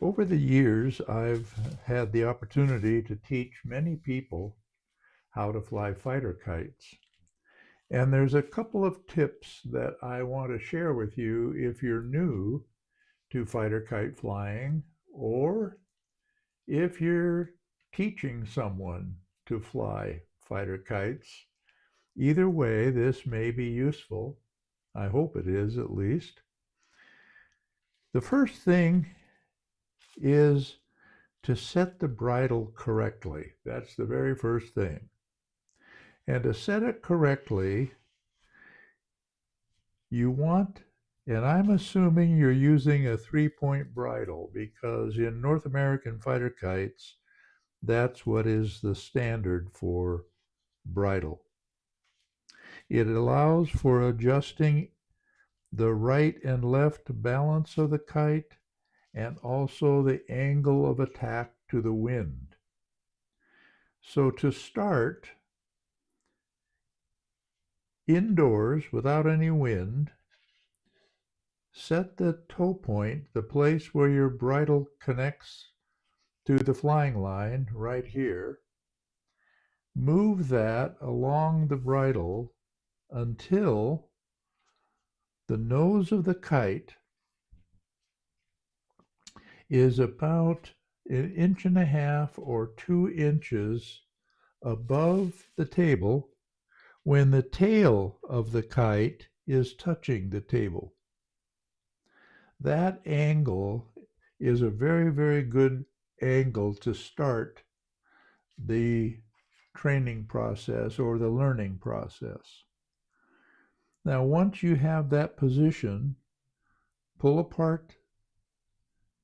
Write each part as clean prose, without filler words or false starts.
Over the years, I've had the opportunity to teach many people how to fly fighter kites. And there's a couple of tips that I want to share with you if you're new to fighter kite flying or if you're teaching someone to fly fighter kites. Either way, this may be useful. I hope it is at least. The first thing is to set the bridle correctly. That's the very first thing. And to set it correctly, you want, and I'm assuming you're using a 3-point bridle because in North American fighter kites, that's what is the standard for bridle. It allows for adjusting the right and left balance of the kite and also the angle of attack to the wind. So to start, indoors without any wind, set the toe point, the place where your bridle connects to the flying line right here. Move that along the bridle until the nose of the kite is about 1.5 or 2 inches above the table when the tail of the kite is touching the table. That angle is a very, very good angle to start the training process or the learning process. Now, once you have that position, pull apart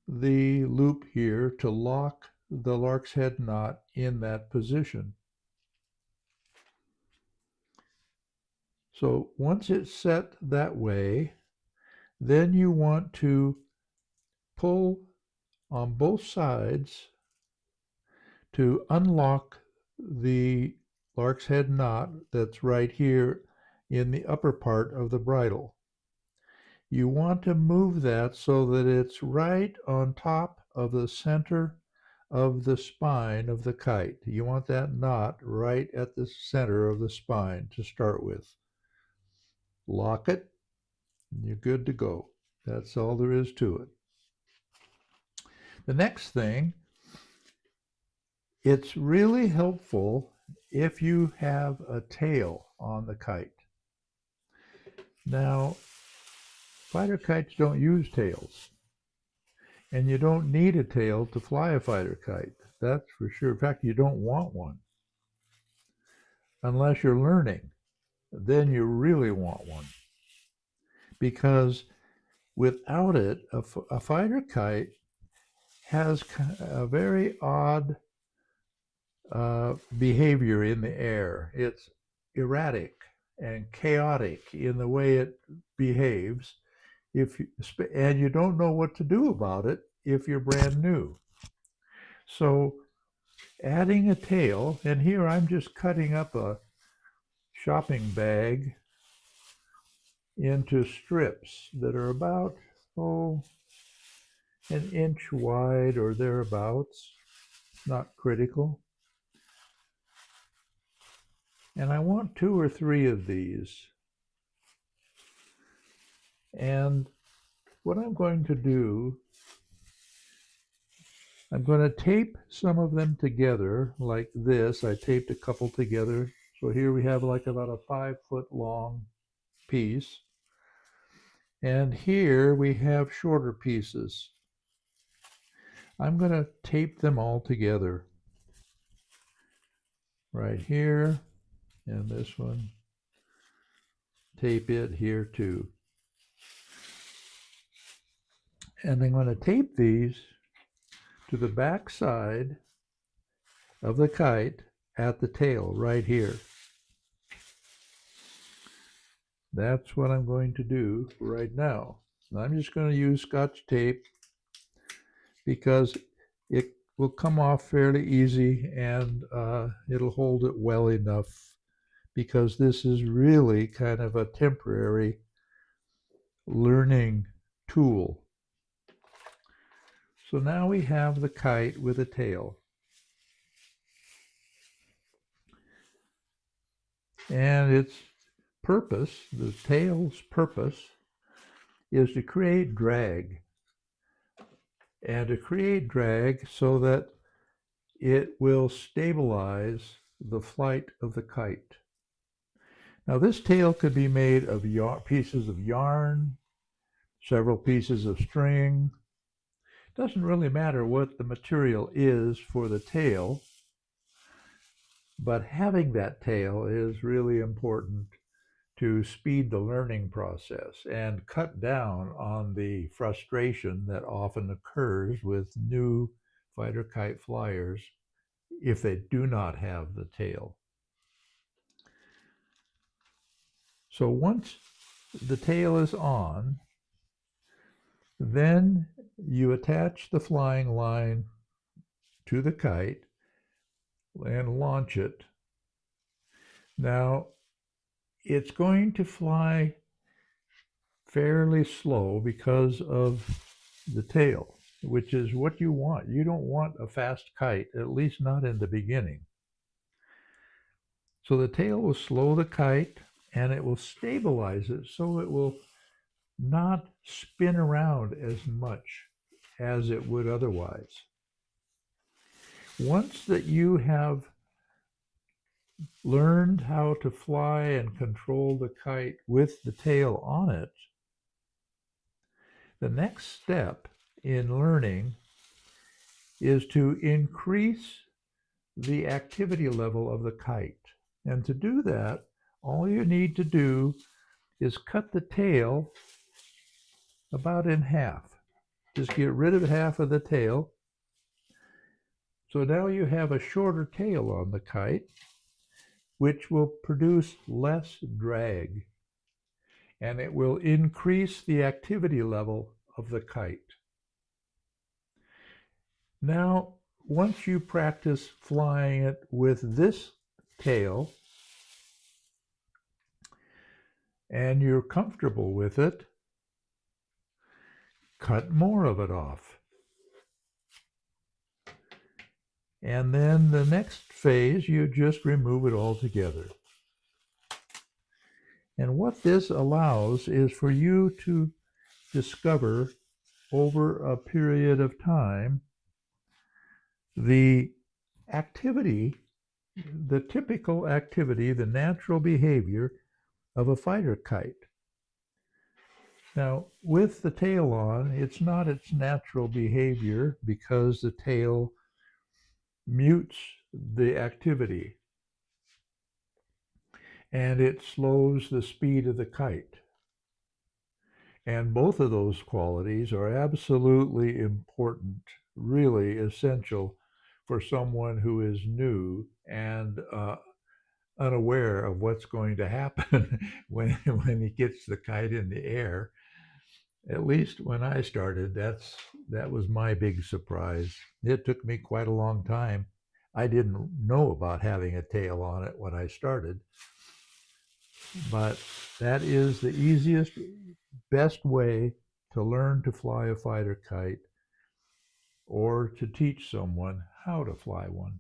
the loop here to lock the lark's head knot in that position. So once it's set that way, then you want to pull on both sides to unlock the lark's head knot that's right here in the upper part of the bridle. You want to move that so that it's right on top of the center of the spine of the kite. You want that knot right at the center of the spine to start with. Lock it, and you're good to go. That's all there is to it. The next thing, it's really helpful if you have a tail on the kite. Now, fighter kites don't use tails, and you don't need a tail to fly a fighter kite. That's for sure. In fact, you don't want one unless you're learning. Then you really want one because without it, a fighter kite has a very odd behavior in the air. It's erratic and chaotic in the way it behaves. And you don't know what to do about it if you're brand new. So adding a tail, and here I'm just cutting up a shopping bag into strips that are about, an inch wide or thereabouts, not critical. And I want 2 or 3 of these. And what I'm going to do, I'm going to tape some of them together like this. I taped a couple together. So here we have like about a 5-foot long piece. And here we have shorter pieces. I'm going to tape them all together. Right here, and this one. Tape it here too. And I'm going to tape these to the back side of the kite at the tail right here. That's what I'm going to do right now. I'm just going to use Scotch tape because it will come off fairly easy and it'll hold it well enough because this is really kind of a temporary learning tool. So now we have the kite with a tail. And its purpose, the tail's purpose, is to create drag. And to create drag so that it will stabilize the flight of the kite. Now this tail could be made of pieces of yarn, several pieces of string. It doesn't really matter what the material is for the tail, but having that tail is really important to speed the learning process and cut down on the frustration that often occurs with new fighter kite flyers if they do not have the tail. So once the tail is on, then you attach the flying line to the kite and launch it. Now, it's going to fly fairly slow because of the tail, which is what you want. You don't want a fast kite, at least not in the beginning. So the tail will slow the kite and it will stabilize it so it will not spin around as much as it would otherwise. Once that you have learned how to fly and control the kite with the tail on it, the next step in learning is to increase the activity level of the kite. And to do that, all you need to do is cut the tail about in half. Just get rid of half of the tail. So now you have a shorter tail on the kite, which will produce less drag, and it will increase the activity level of the kite. Now, once you practice flying it with this tail and you're comfortable with it, cut more of it off. And then the next phase, you just remove it altogether. And what this allows is for you to discover over a period of time the activity, the typical activity, the natural behavior of a fighter kite. Now, with the tail on, it's not its natural behavior because the tail mutes the activity and it slows the speed of the kite. And both of those qualities are absolutely important, really essential for someone who is new and unaware of what's going to happen when he gets the kite in the air. At least when I started, that was my big surprise. It took me quite a long time. I didn't know about having a tail on it when I started, but that is the easiest, best way to learn to fly a fighter kite or to teach someone how to fly one.